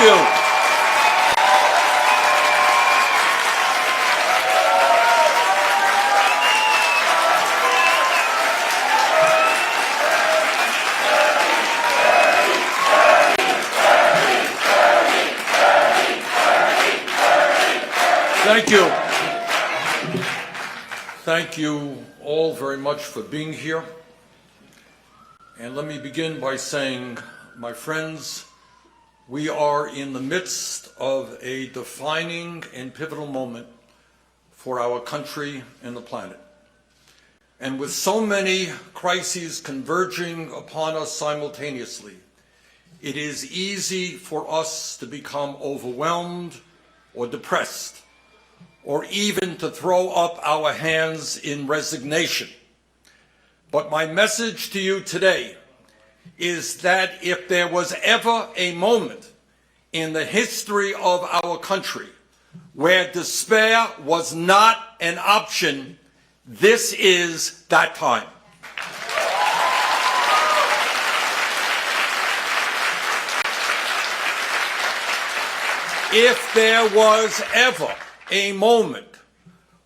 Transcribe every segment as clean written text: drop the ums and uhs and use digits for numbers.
you. Thank you. Thank you all very much for being here. And let me begin by saying, my friends, we are in the midst of a defining and pivotal moment for our country and the planet. And with so many crises converging upon us simultaneously, it is easy for us to become overwhelmed or depressed, or even to throw up our hands in resignation. But my message to you today is that if there was ever a moment in the history of our country where despair was not an option, this is that time. If there was ever a moment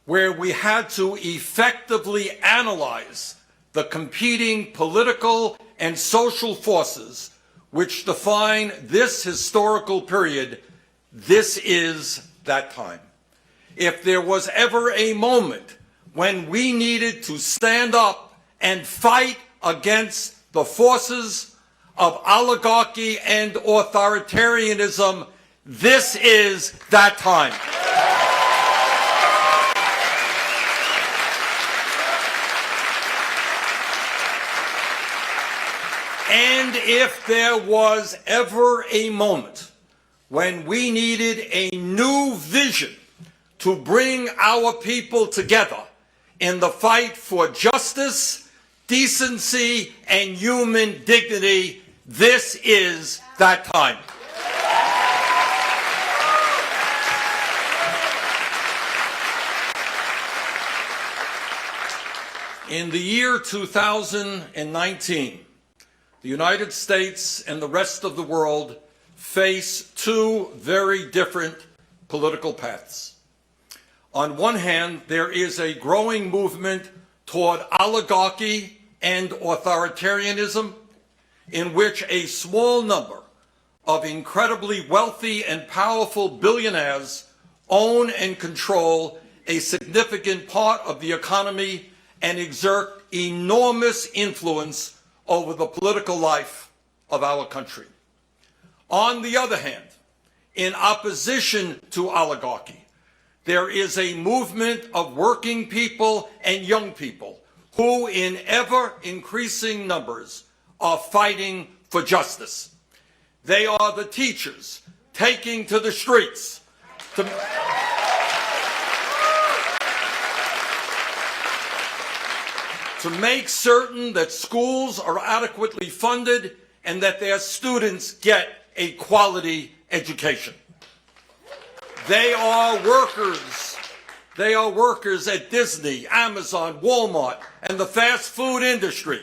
where we had to effectively analyze the competing political and social forces which define this historical period, this is that time. If there was ever a moment when we needed to stand up and fight against the forces of oligarchy and authoritarianism, this is that time. And if there was ever a moment when we needed a new vision to bring our people together in the fight for justice, decency, and human dignity, this is that time. In the year 2019, the United States and the rest of the world face two very different political paths. On one hand, there is a growing movement toward oligarchy and authoritarianism, in which a small number of incredibly wealthy and powerful billionaires own and control a significant part of the economy and exert enormous influence over the political life of our country. On the other hand, in opposition to oligarchy, there is a movement of working people and young people who, in ever-increasing numbers, are fighting for justice. They are the teachers taking to the streets to make certain that schools are adequately funded and that their students get a quality education. They are workers. They are workers at Disney, Amazon, Walmart, and the fast food industry.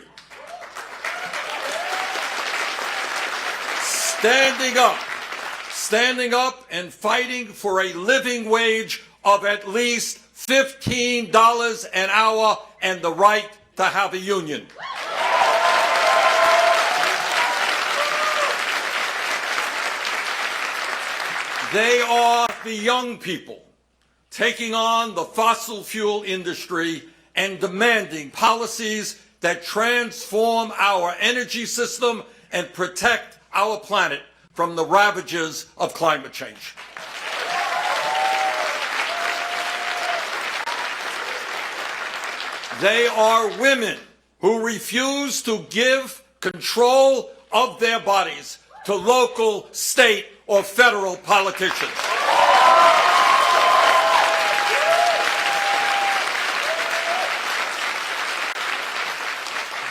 Standing up and fighting for a living wage of at least $15 an hour and the right to have a union. They are the young people taking on the fossil fuel industry and demanding policies that transform our energy system and protect our planet from the ravages of climate change. They are women who refuse to give control of their bodies to local, state, or federal politicians.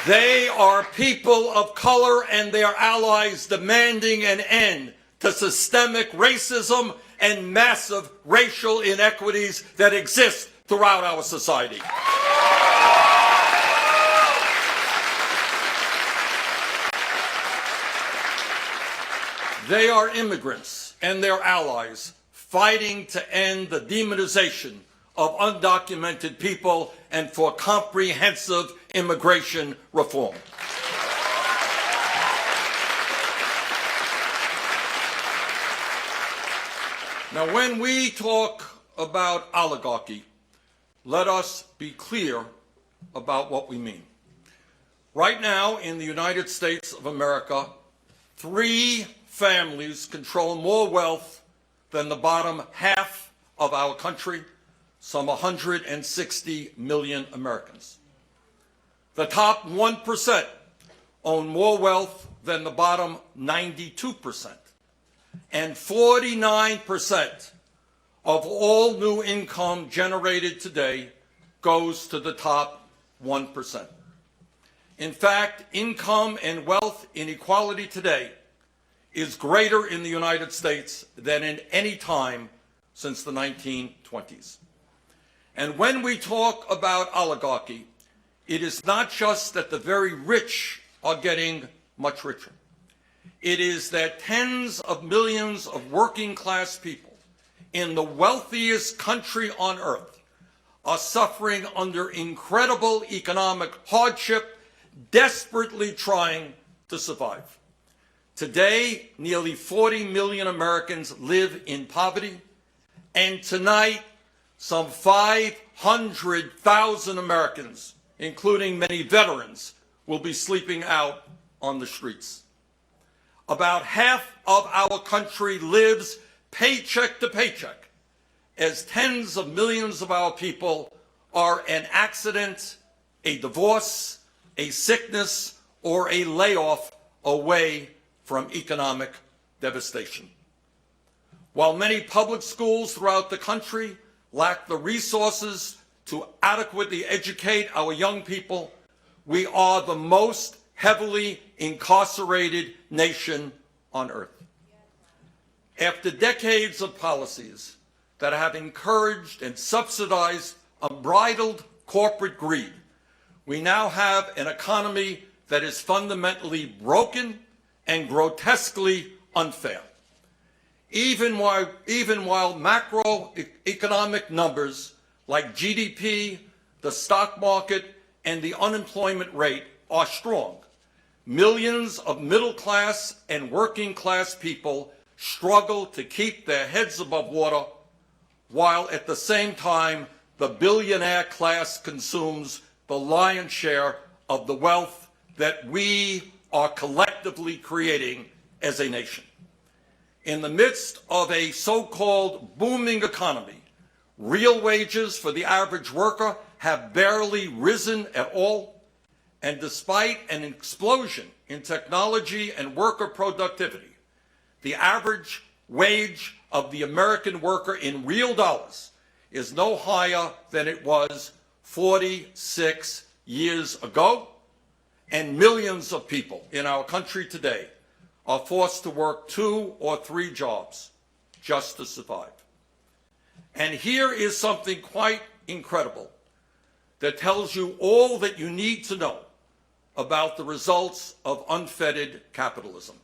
They are people of color and their allies demanding an end to systemic racism and massive racial inequities that exist throughout our society. They are immigrants and their allies fighting to end the demonization of undocumented people and for comprehensive immigration reform. Now, when we talk about oligarchy, let us be clear about what we mean. Right now, in the United States of America, 3 families control more wealth than the bottom half of our country, some 160 million Americans. The top 1% own more wealth than the bottom 92%. And 49% of all new income generated today goes to the top 1%. In fact, income and wealth inequality today is greater in the United States than in any time since the 1920s. And when we talk about oligarchy, it is not just that the very rich are getting much richer. It is that tens of millions of working class people in the wealthiest country on earth are suffering under incredible economic hardship, desperately trying to survive. Today, nearly 40 million Americans live in poverty, and tonight, some 500,000 Americans, including many veterans, will be sleeping out on the streets. About half of our country lives paycheck to paycheck, as tens of millions of our people are an accident, a divorce, a sickness, or a layoff away from economic devastation. While many public schools throughout the country lack the resources to adequately educate our young people, we are the most heavily incarcerated nation on earth. After decades of policies that have encouraged and subsidized unbridled corporate greed, we now have an economy that is fundamentally broken and grotesquely unfair. Even while macroeconomic numbers like GDP, the stock market, and the unemployment rate are strong, millions of middle-class and working-class people struggle to keep their heads above water, while at the same time the billionaire class consumes the lion's share of the wealth that we are collectively creating as a nation. In the midst of a so-called booming economy, real wages for the average worker have barely risen at all, and despite an explosion in technology and worker productivity, the average wage of the American worker in real dollars is no higher than it was 46 years ago, and millions of people in our country today are forced to work 2 or 3 jobs just to survive. And here is something quite incredible that tells you all that you need to know about the results of unfettered capitalism.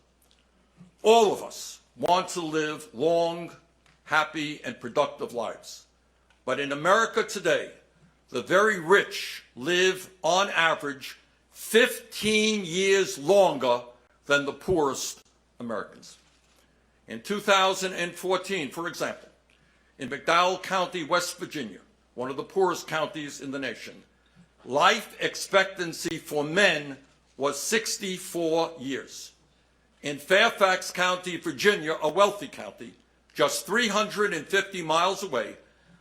All of us want to live long, happy, and productive lives. But in America today, the very rich live, on average, 15 years longer than the poorest Americans. In 2014, for example, in McDowell County, West Virginia, one of the poorest counties in the nation, life expectancy for men was 64 years. In Fairfax County, Virginia, a wealthy county, just 350 miles away,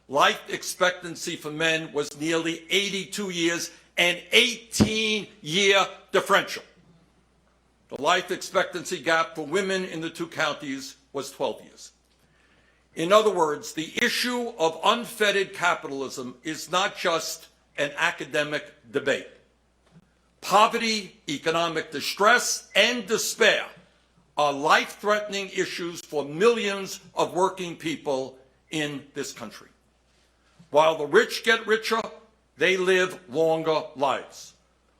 life expectancy for men was nearly 82 years, an 18-year differential. The life expectancy gap for women in the 2 counties was 12 years. In other words, the issue of unfettered capitalism is not just an academic debate. Poverty, economic distress, and despair are life-threatening issues for millions of working people in this country. While the rich get richer, they live longer lives.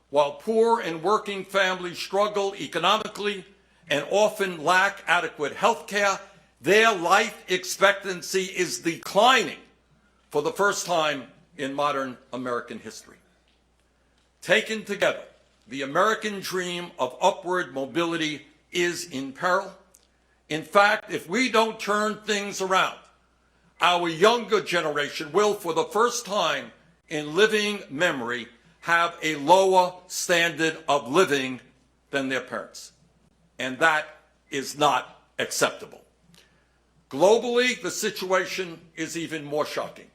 While poor and working families struggle economically and often lack adequate health care, Their life expectancy is declining for the first time in modern American history. Taken together, the American dream of upward mobility is in peril. In fact, if we don't turn things around, our younger generation will, for the first time in living memory, have a lower standard of living than their parents. And that is not acceptable. Globally, the situation is even more shocking,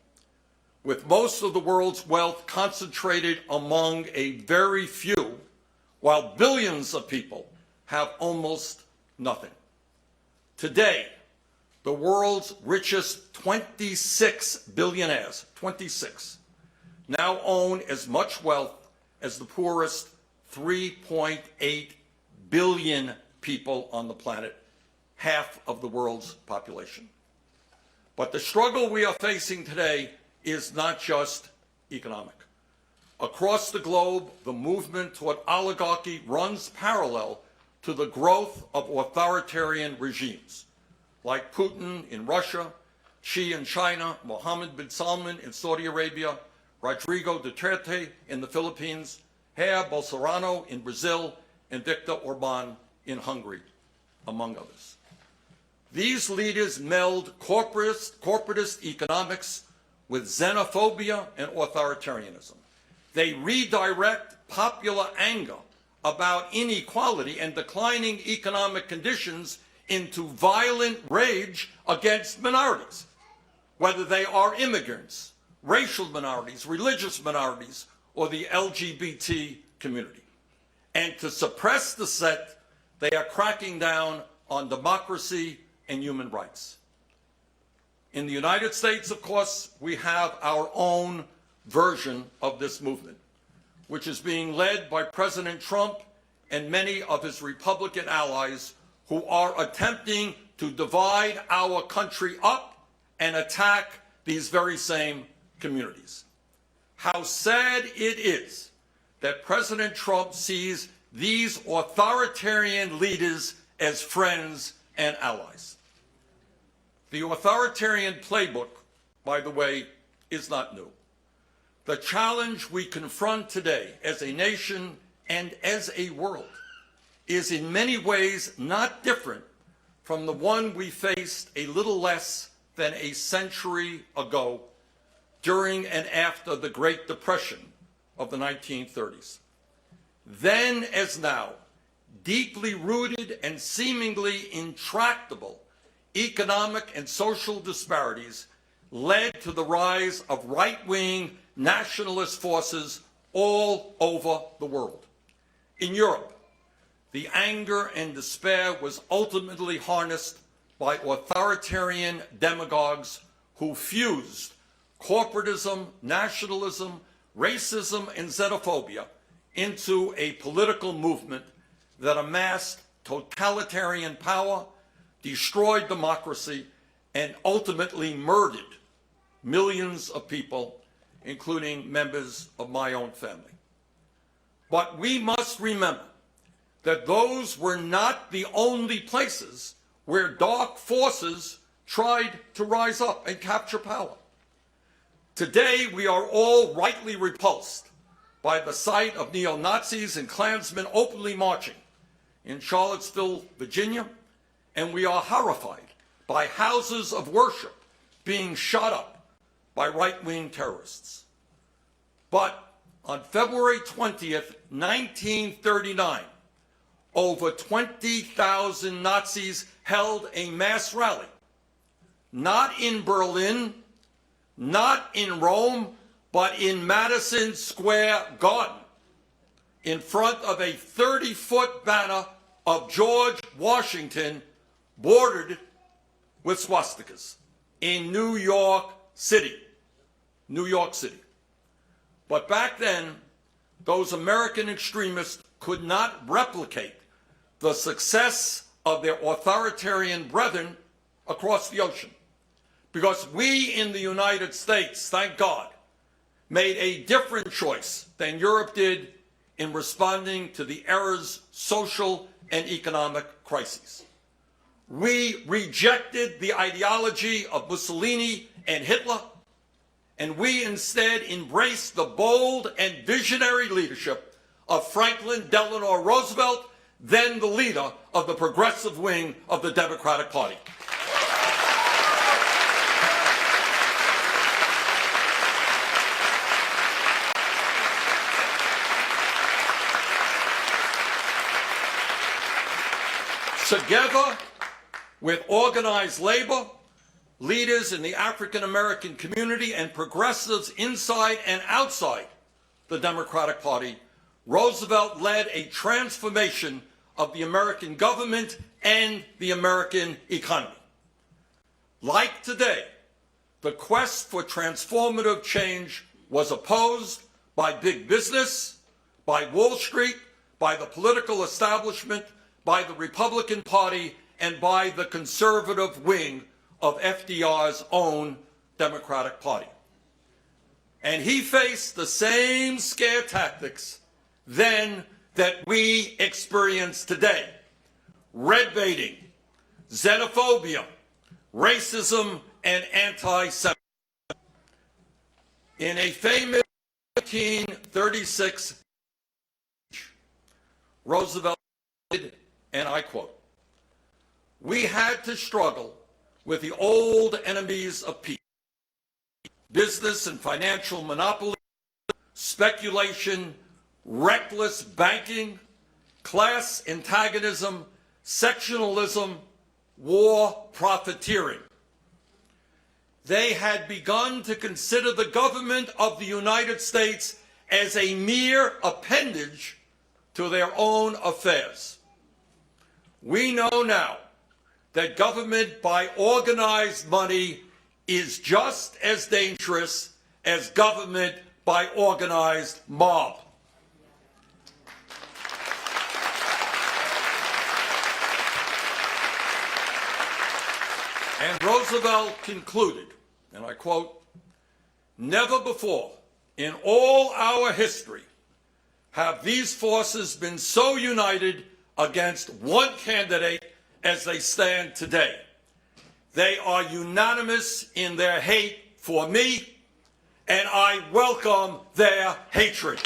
with most of the world's wealth concentrated among a very few, while billions of people have almost nothing. Today, the world's richest 26 billionaires, 26, now own as much wealth as the poorest 3.8 billion people on the planet, half of the world's population. But the struggle we are facing today is not just economic. Across the globe, the movement toward oligarchy runs parallel to the growth of authoritarian regimes, like Putin in Russia, Xi in China, Mohammed bin Salman in Saudi Arabia, Rodrigo Duterte in the Philippines, Jair Bolsonaro in Brazil, and Viktor Orban in Hungary, among others. These leaders meld corporatist economics with xenophobia and authoritarianism. They redirect popular anger about inequality and declining economic conditions into violent rage against minorities, whether they are immigrants, racial minorities, religious minorities, or the LGBT community. And to suppress dissent, they are cracking down on democracy and human rights. In the United States, of course, we have our own version of this movement, which is being led by President Trump and many of his Republican allies who are attempting to divide our country up and attack these very same communities. How sad it is that President Trump sees these authoritarian leaders as friends and allies. The authoritarian playbook, by the way, is not new. The challenge we confront today as a nation and as a world is in many ways not different from the one we faced a little less than a century ago during and after the Great Depression of the 1930s. Then as now, deeply rooted and seemingly intractable economic and social disparities led to the rise of right-wing nationalist forces all over the world. In Europe, the anger and despair was ultimately harnessed by authoritarian demagogues who fused corporatism, nationalism, racism, and xenophobia into a political movement that amassed totalitarian power, destroyed democracy, and ultimately murdered millions of people, including members of my own family. But we must remember that those were not the only places where dark forces tried to rise up and capture power. Today, we are all rightly repulsed by the sight of neo-Nazis and Klansmen openly marching in Charlottesville, Virginia, and we are horrified by houses of worship being shot up by right-wing terrorists. But on February 20th, 1939, over 20,000 Nazis held a mass rally, not in Berlin, not in Rome, but in Madison Square Garden, in front of a 30-foot banner of George Washington bordered with swastikas in New York City. New York City. But back then, those American extremists could not replicate the success of their authoritarian brethren across the ocean. Because we in the United States, thank God, made a different choice than Europe did in responding to the era's social and economic crises. We rejected the ideology of Mussolini and Hitler, and we instead embraced the bold and visionary leadership of Franklin Delano Roosevelt, then the leader of the progressive wing of the Democratic Party. Together with organized labor, leaders in the African American community, and progressives inside and outside the Democratic Party, Roosevelt led a transformation of the American government and the American economy. Like today, the quest for transformative change was opposed by big business, by Wall Street, by the political establishment, by the Republican Party, and by the conservative wing of FDR's own Democratic Party. And he faced the same scare tactics then that we experience today: red baiting, xenophobia, racism, and anti-Semitism. In a famous 1936 speech, Roosevelt said, and I quote, "We had to struggle with the old enemies of peace: business and financial monopoly, speculation, reckless banking, class antagonism, sectionalism, war, profiteering." They had begun to consider the government of the United States as a mere appendage to their own affairs. We know now that government by organized money is just as dangerous as government by organized mob. And Roosevelt concluded, and I quote, "Never before in all our history have these forces been so united against one candidate as they stand today. They are unanimous in their hate for me, and I welcome their hatred."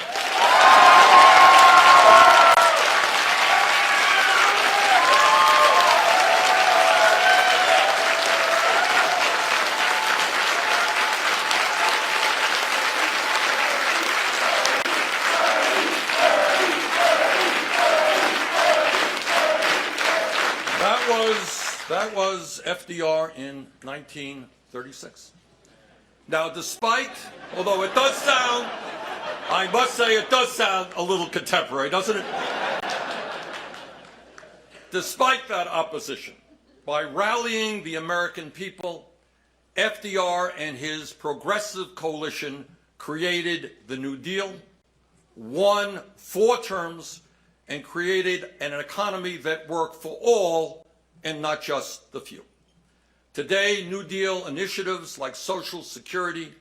That was FDR in 1936. Now, although it does sound, I must say it does sound a little contemporary, doesn't it? Despite that opposition, by rallying the American people, FDR and his progressive coalition created the New Deal, won 4 terms, and created an economy that worked for all and not just the few. Today, New Deal initiatives like Social Security,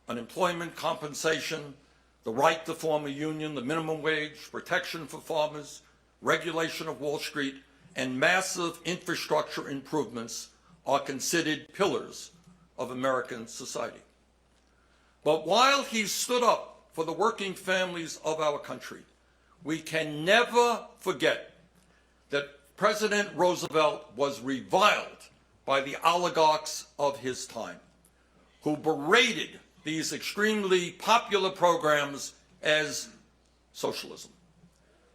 unemployment compensation, the right to form a union, the minimum wage, protection for farmers, regulation of Wall Street, and massive infrastructure improvements are considered pillars of American society. But while he stood up for the working families of our country, we can never forget that President Roosevelt was reviled by the oligarchs of his time, who berated these extremely popular programs as socialism.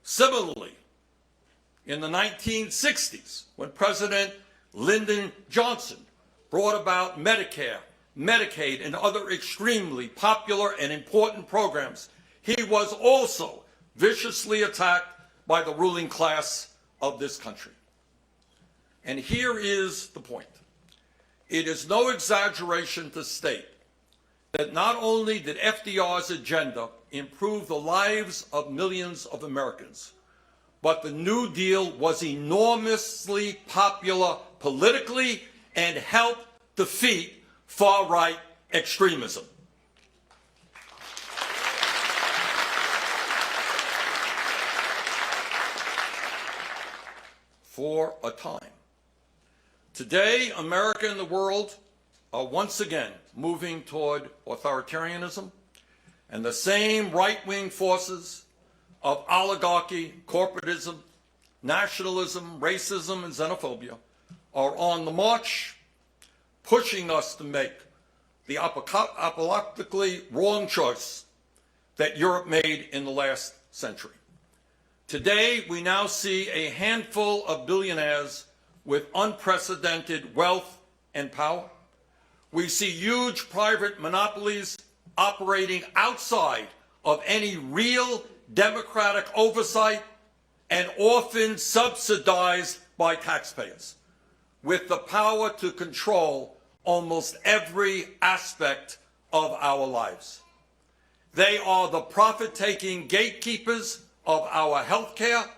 Similarly, in the 1960s, when President Lyndon Johnson brought about Medicare, Medicaid, and other extremely popular and important programs, he was also viciously attacked by the ruling class of this country. And here is the point. It is no exaggeration to state that not only did FDR's agenda improve the lives of millions of Americans, but the New Deal was enormously popular politically and helped defeat far-right extremism. For a time, Today, America and the world are once again moving toward authoritarianism, and the same right-wing forces of oligarchy, corporatism, nationalism, racism, and xenophobia are on the march, pushing us to make the apocalyptically wrong choice that Europe made in the last century. Today, we now see a handful of billionaires with unprecedented wealth and power. We see huge private monopolies operating outside of any real democratic oversight and often subsidized by taxpayers, with the power to control almost every aspect of our lives. They are the profit-taking gatekeepers of our healthcare,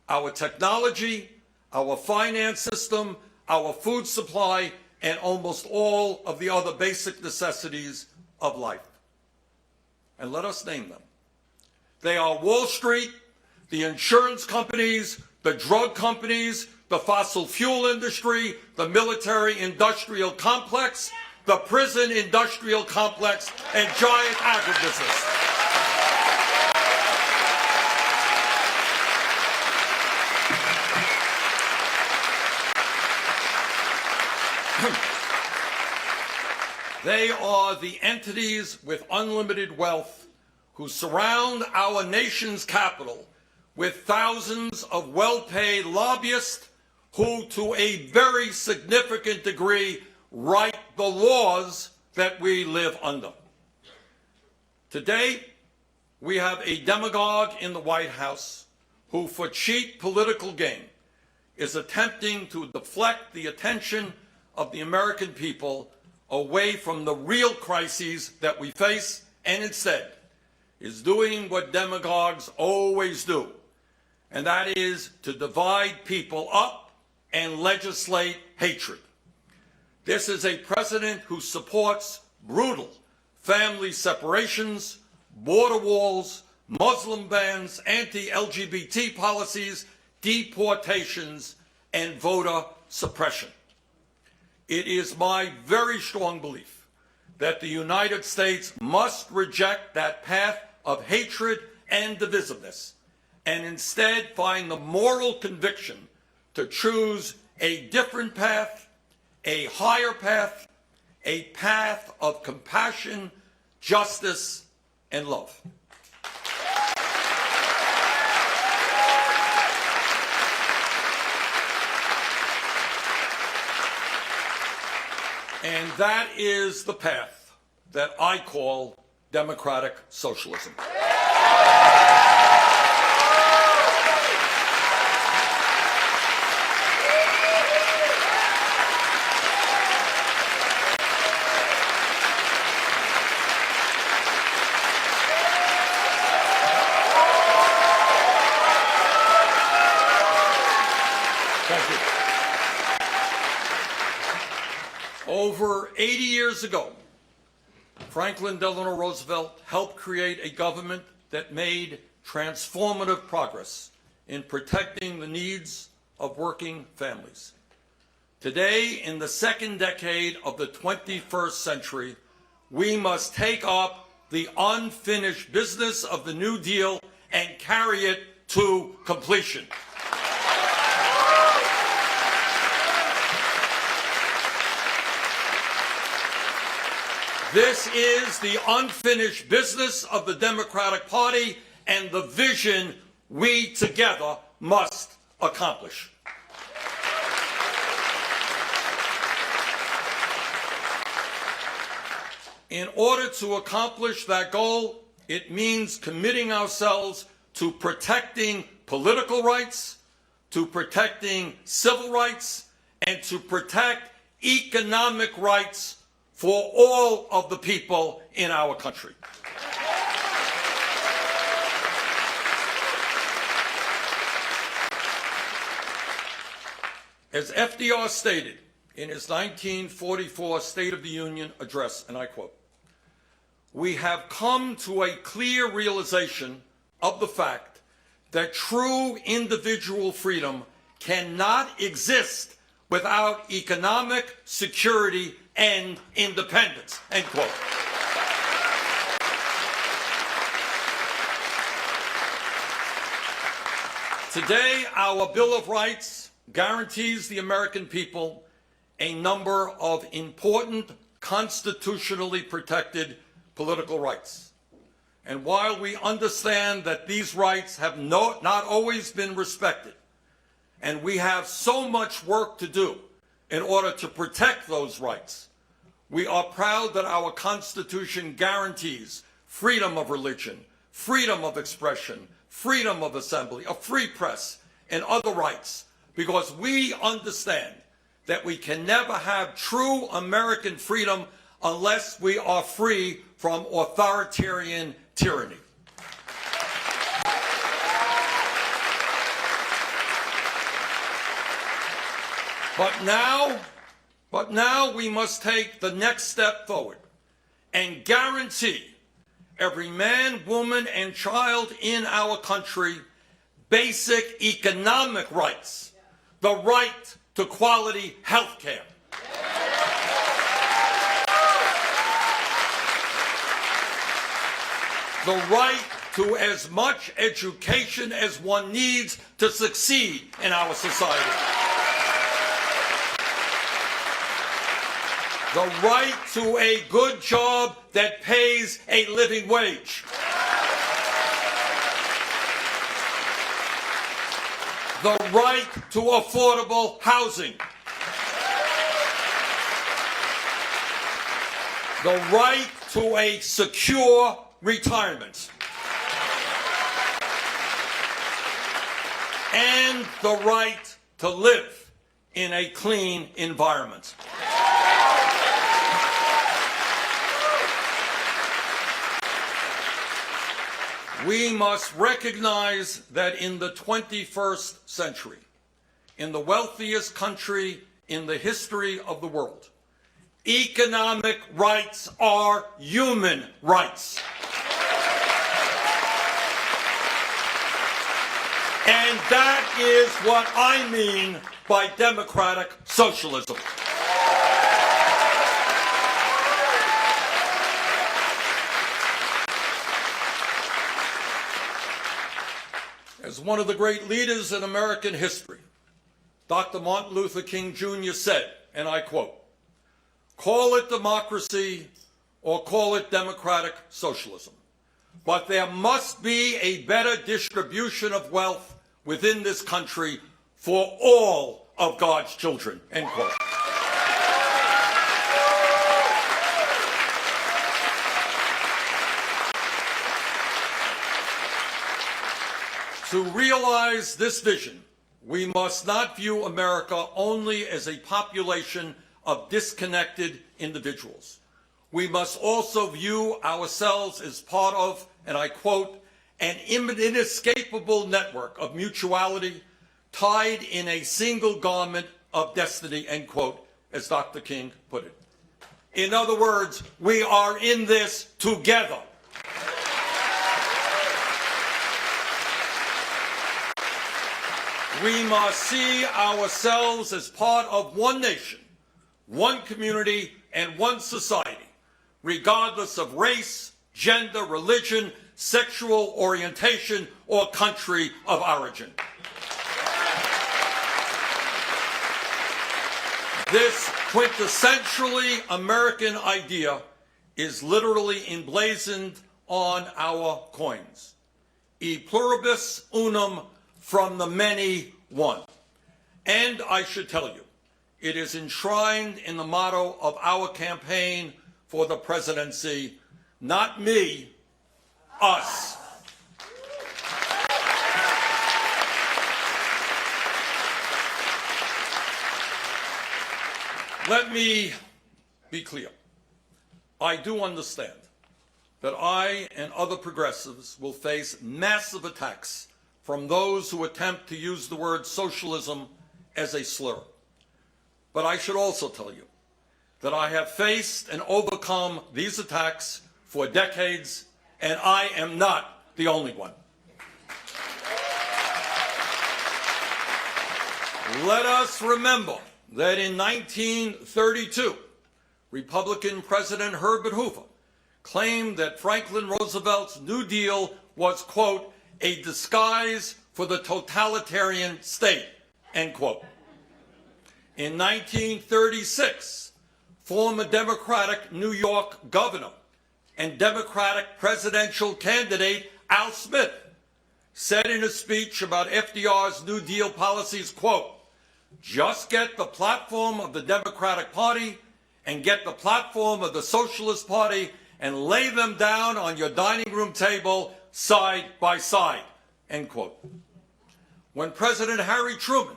our technology, our finance system, our food supply, and almost all of the other basic necessities of life. And let us name them. They are Wall Street, the insurance companies, the drug companies, the fossil fuel industry, the military-industrial complex, the prison-industrial complex, and giant agribusiness. They are the entities with unlimited wealth who surround our nation's capital with thousands of well-paid lobbyists who, to a very significant degree, write the laws that we live under. Today, we have a demagogue in the White House who, for cheap political gain, is attempting to deflect the attention of the American people away from the real crises that we face, and instead is doing what demagogues always do, and that is to divide people up and legislate hatred. This is a president who supports brutal family separations, border walls, Muslim bans, anti-LGBT policies, deportations, and voter suppression. It is my very strong belief that the United States must reject that path of hatred and divisiveness and instead find the moral conviction to choose a different path, a higher path, a path of compassion, justice, and love. And that is the path that I call democratic socialism. Thank you. Over 80 years ago, Franklin Delano Roosevelt helped create a government that made transformative progress in protecting the needs of working families. Today, in the second decade of the 21st century, we must take up the unfinished business of the New Deal and carry it to completion. This is the unfinished business of the Democratic Party and the vision we together must accomplish. In order to accomplish that goal, it means committing ourselves to protecting political rights, to protecting civil rights, and to protect economic rights for all of the people in our country. As FDR stated in his 1944 State of the Union address, and I quote, "We have come to a clear realization of the fact that true individual freedom cannot exist without economic security and independence, end quote. Today, our Bill of Rights guarantees the American people a number of important constitutionally protected political rights. And while we understand that these rights have not always been respected, and we have so much work to do in order to protect those rights, we are proud that our Constitution guarantees freedom of religion, freedom of expression, freedom of assembly, a free press, and other rights, because we understand that we can never have true American freedom unless we are free from authoritarian tyranny. But now we must take the next step forward and guarantee every man, woman, and child in our country basic economic rights, the right to quality health care. The right to as much education as one needs to succeed in our society. The right to a good job that pays a living wage. The right to affordable housing. The right to a secure retirement. And the right to live in a clean environment. We must recognize that in the 21st century, in the wealthiest country in the history of the world, economic rights are human rights. And that is what I mean by democratic socialism. As one of the great leaders in American history, Dr. Martin Luther King Jr. said, and I quote, "Call it democracy or call it democratic socialism, but there must be a better distribution of wealth within this country for all of God's children," end quote. To realize this vision, we must not view America only as a population of disconnected individuals. We must also view ourselves as part of, and I quote, "an inescapable network of mutuality tied in a single garment of destiny," end quote, as Dr. King put it. In other words, we are in this together. We must see ourselves as part of one nation, one community, and one society, regardless of race, gender, religion, sexual orientation, or country of origin. This quintessentially American idea is literally emblazoned on our coins. E pluribus unum, from the many, one. And I should tell you, it is enshrined in the motto of our campaign for the presidency, not me, us. Let me be clear. I do understand that I and other progressives will face massive attacks from those who attempt to use the word socialism as a slur. But I should also tell you that I have faced and overcome these attacks for decades, and I am not the only one. Let us remember that in 1932, Republican President Herbert Hoover claimed that Franklin Roosevelt's New Deal was, quote, a disguise for the totalitarian state, end quote. In 1936, former Democratic New York governor and Democratic presidential candidate Al Smith said in a speech about FDR's New Deal policies, quote, just get the platform of the Democratic Party and get the platform of the Socialist Party and lay them down on your dining room table side by side, end quote. When President Harry Truman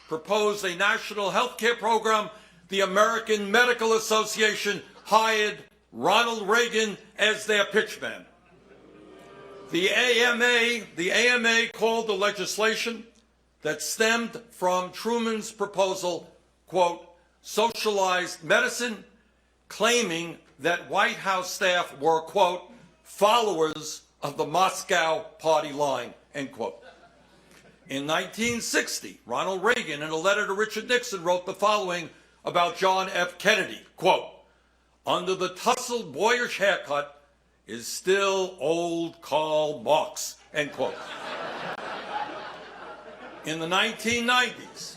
proposed a national health care program, the American Medical Association hired Ronald Reagan as their pitchman. The AMA called the legislation that stemmed from Truman's proposal, quote, socialized medicine, claiming that White House staff were, quote, followers of the Moscow party line, end quote. In 1960, Ronald Reagan, in a letter to Richard Nixon, wrote the following about John F. Kennedy, quote, under the tousled boyish haircut is still old Karl Marx, end quote. In the 1990s,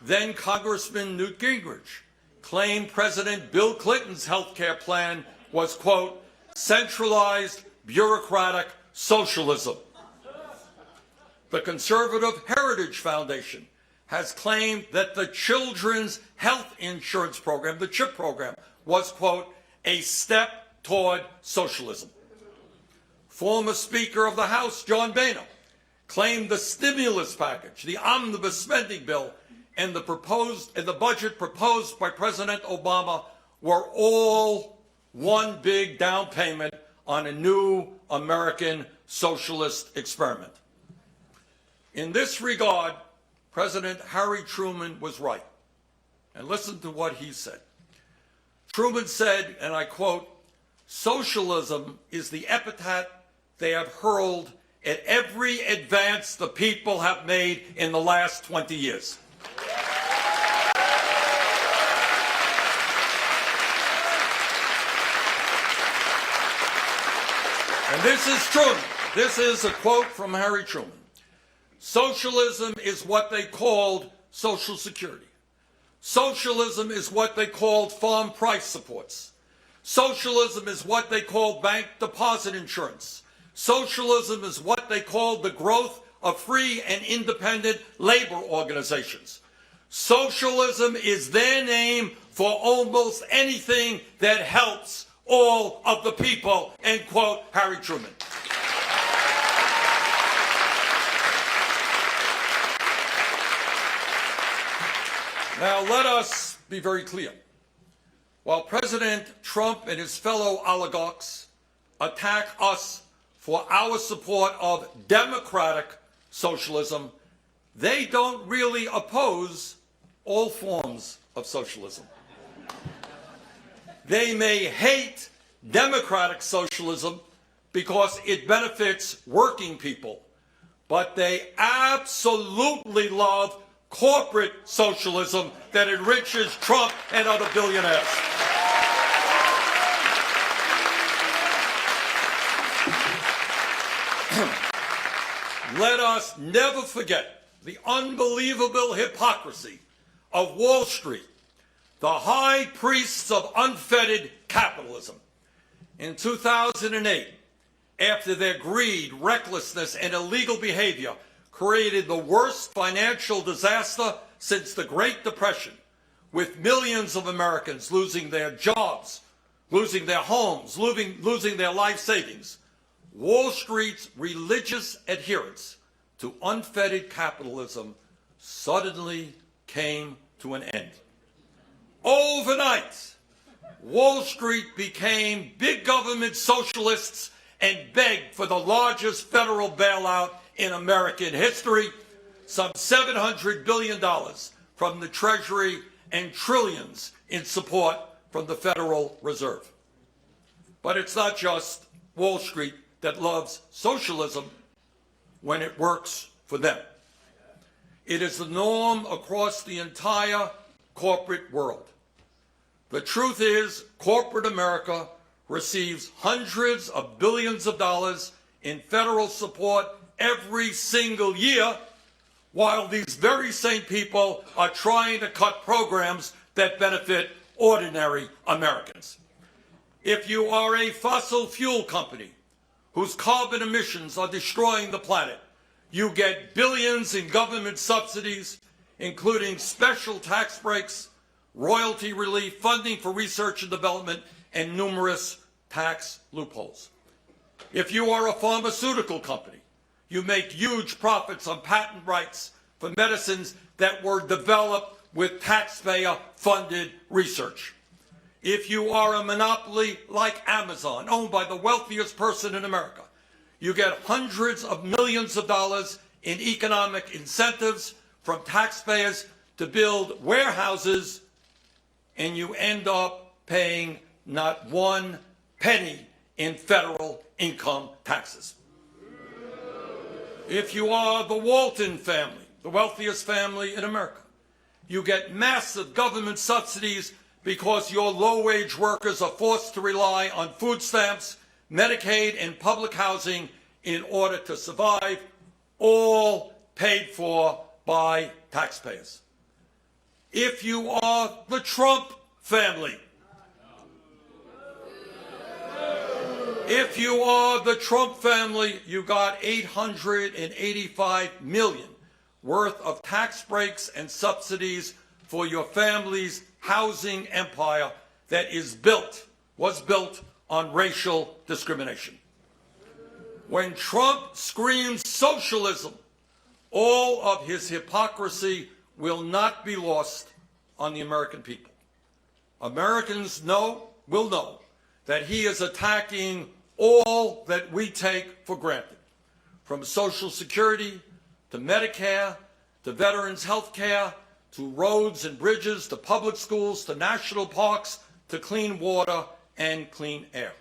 then Congressman Newt Gingrich claimed President Bill Clinton's health care plan was, quote, centralized bureaucratic socialism. The Conservative Heritage Foundation has claimed that the Children's Health Insurance Program, the CHIP program, was, quote, a step toward socialism. Former Speaker of the House, John Boehner, claimed the stimulus package, the omnibus spending bill, and the budget proposed by President Obama were all one big down payment on a new American socialist experiment. In this regard, President Harry Truman was right. And listen to what he said. Truman said, and I quote, socialism is the epithet they have hurled at every advance the people have made in the last 20 years. And this is Truman. This is a quote from Harry Truman. Socialism is what they called Social Security. Socialism is what they called farm price supports. Socialism is what they called bank deposit insurance. Socialism is what they called the growth of free and independent labor organizations. Socialism is their name for almost anything that helps all of the people, end quote, Harry Truman. Now, let us be very clear. While President Trump and his fellow oligarchs attack us for our support of democratic socialism, they don't really oppose all forms of socialism. They may hate democratic socialism because it benefits working people, but they absolutely love corporate socialism that enriches Trump and other billionaires. Let us never forget the unbelievable hypocrisy of Wall Street, the high priests of unfettered capitalism. In 2008, after their greed, recklessness, and illegal behavior created the worst financial disaster since the Great Depression, with millions of Americans losing their jobs, losing their homes, losing their life savings, Wall Street's religious adherence to unfettered capitalism suddenly came to an end. Overnight, Wall Street became big government socialists and begged for the largest federal bailout in American history, some $700 billion from the Treasury and trillions in support from the Federal Reserve. But it's not just Wall Street that loves socialism when it works for them. It is the norm across the entire corporate world. The truth is, corporate America receives hundreds of billions of dollars in federal support every single year, while these very same people are trying to cut programs that benefit ordinary Americans. If you are a fossil fuel company whose carbon emissions are destroying the planet, you get billions in government subsidies, including special tax breaks, royalty relief, funding for research and development, and numerous tax loopholes. If you are a pharmaceutical company, you make huge profits on patent rights for medicines that were developed with taxpayer-funded research. If you are a monopoly like Amazon, owned by the wealthiest person in America, you get hundreds of millions of dollars in economic incentives from taxpayers to build warehouses, and you end up paying not one penny in federal income taxes. If you are the Walton family, the wealthiest family in America, you get massive government subsidies because your low-wage workers are forced to rely on food stamps, Medicaid, and public housing in order to survive, all paid for by taxpayers. If you are the Trump family, you got $885 million worth of tax breaks and subsidies for your family's housing empire that was built on racial discrimination. When Trump screams socialism, all of his hypocrisy will not be lost on the American people. Americans will know that he is attacking all that we take for granted, from Social Security to Medicare to veterans' health care to roads and bridges to public schools to national parks to clean water and clean air.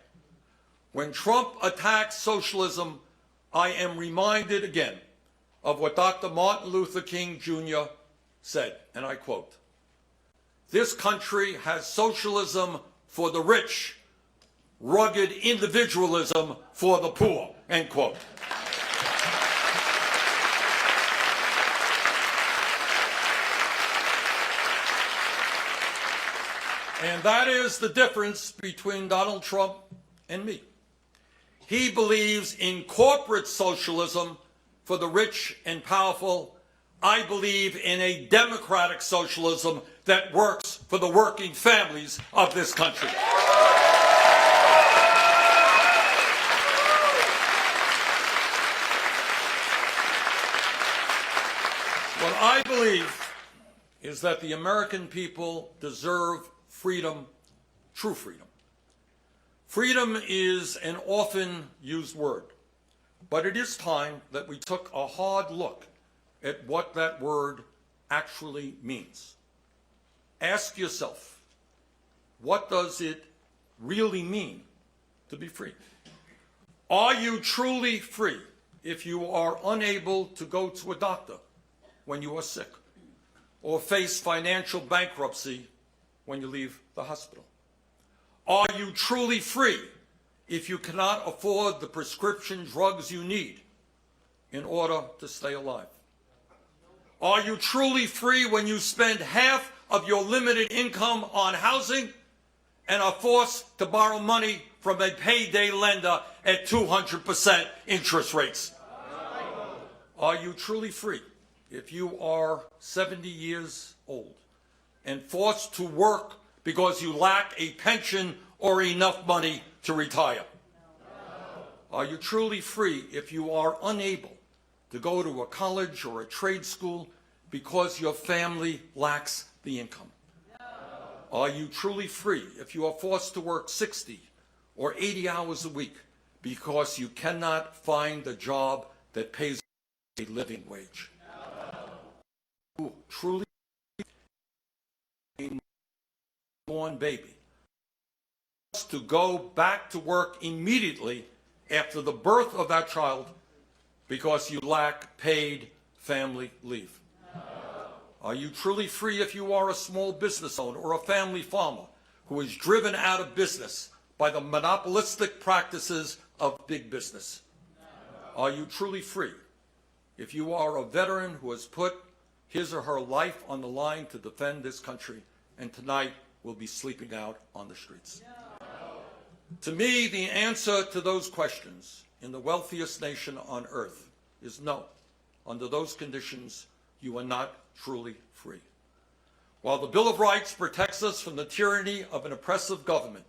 When Trump attacks socialism, I am reminded again of what Dr. Martin Luther King Jr. said, and I quote, "This country has socialism for the rich, rugged individualism for the poor," end quote. And that is the difference between Donald Trump and me. He believes in corporate socialism for the rich and powerful. I believe in a democratic socialism that works for the working families of this country. What I believe is that the American people deserve freedom, true freedom. Freedom is an often used word, but it is time that we took a hard look at what that word actually means. Ask yourself, what does it really mean to be free? Are you truly free if you are unable to go to a doctor when you are sick, or face financial bankruptcy when you leave the hospital? Are you truly free if you cannot afford the prescription drugs you need in order to stay alive? Are you truly free when you spend half of your limited income on housing and are forced to borrow money from a payday lender at 200% interest rates? Are you truly free if you are 70 years old and forced to work because you lack a pension or enough money to retire? Are you truly free if you are unable to go to a college or a trade school because your family lacks the income? Are you truly free if you are forced to work 60 or 80 hours a week because you cannot find a job that pays a living wage? Truly a newborn baby to go back to work immediately after the birth of that child because you lack paid family leave? Are you truly free if you are a small business owner or a family farmer who is driven out of business by the monopolistic practices of big business? Are you truly free if you are a veteran who has put his or her life on the line to defend this country and tonight will be sleeping out on the streets? To me, the answer to those questions in the wealthiest nation on earth is no. Under those conditions, you are not truly free. While the Bill of Rights protects us from the tyranny of an oppressive government,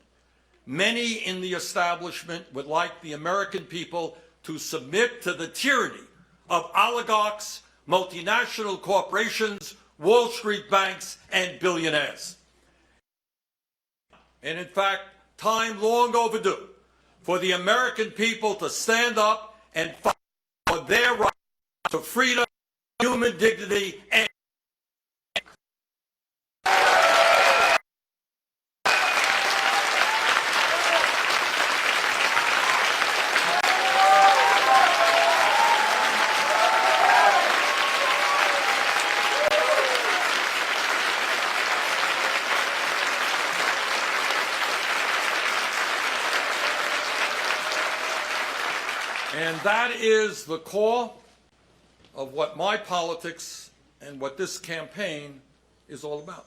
many in the establishment would like the American people to submit to the tyranny of oligarchs, multinational corporations, Wall Street banks, and billionaires. And in fact, time long overdue for the American people to stand up and fight for their right to freedom, human dignity, and that is the core of what my politics and what this campaign is all about.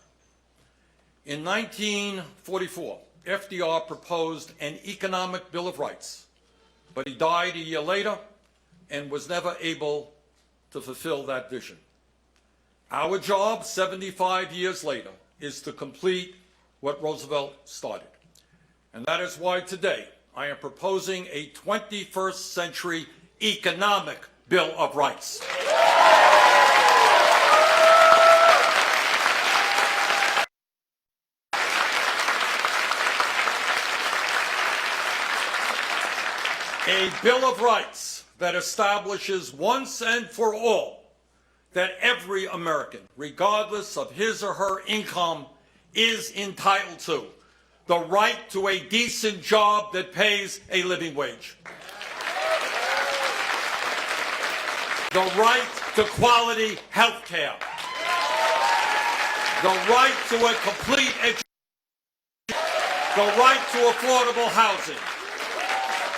In 1944, FDR proposed an economic Bill of Rights, but he died a year later and was never able to fulfill that vision. Our job, 75 years later, is to complete what Roosevelt started. And that is why today I am proposing a 21st century economic Bill of Rights. A Bill of Rights that establishes once and for all that every American, regardless of his or her income, is entitled to the right to a decent job that pays a living wage, the right to quality health care, the right to a complete education, the right to affordable housing,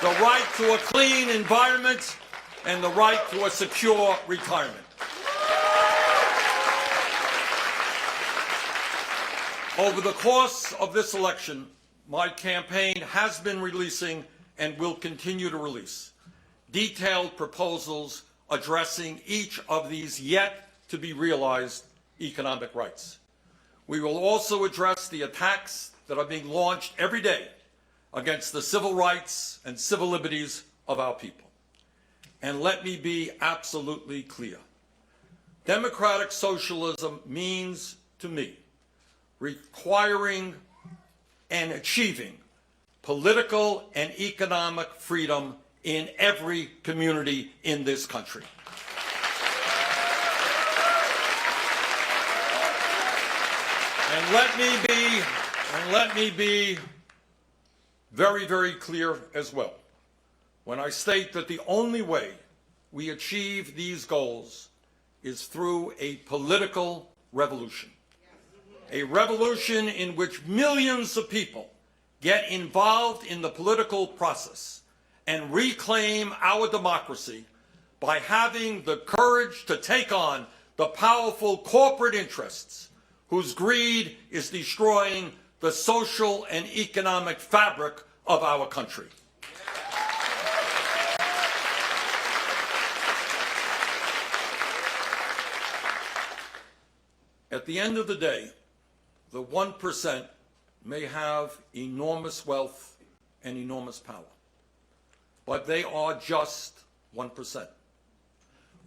the right to a clean environment, and the right to a secure retirement. Over the course of this election, my campaign has been releasing and will continue to release detailed proposals addressing each of these yet to be realized economic rights. We will also address the attacks that are being launched every day against the civil rights and civil liberties of our people. And let me be absolutely clear. Democratic socialism means to me requiring and achieving political and economic freedom in every community in this country. And let me be very, very clear as well when I state that the only way we achieve these goals is through a political revolution. A revolution in which millions of people get involved in the political process and reclaim our democracy by having the courage to take on the powerful corporate interests whose greed is destroying the social and economic fabric of our country. At the end of the day, the 1% may have enormous wealth and enormous power, but they are just 1%.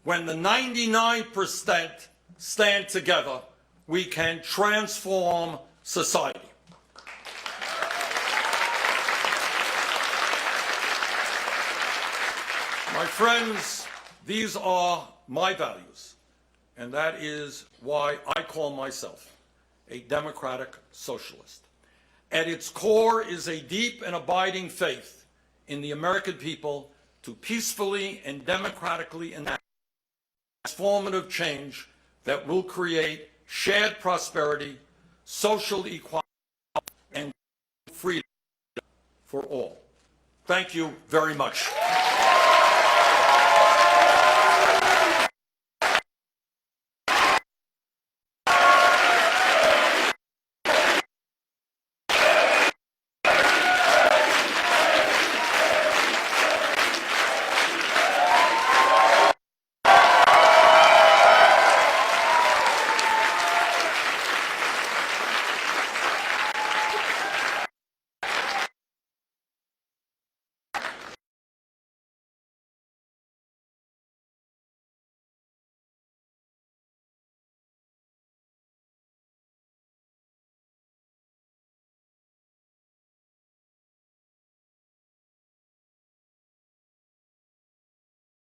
When the 99% stand together, we can transform society. My friends, these are my values, and that is why I call myself a democratic socialist. At its core is a deep and abiding faith in the American people to peacefully and democratically enact transformative change that will create shared prosperity, social equality, and freedom for all. Thank you very much.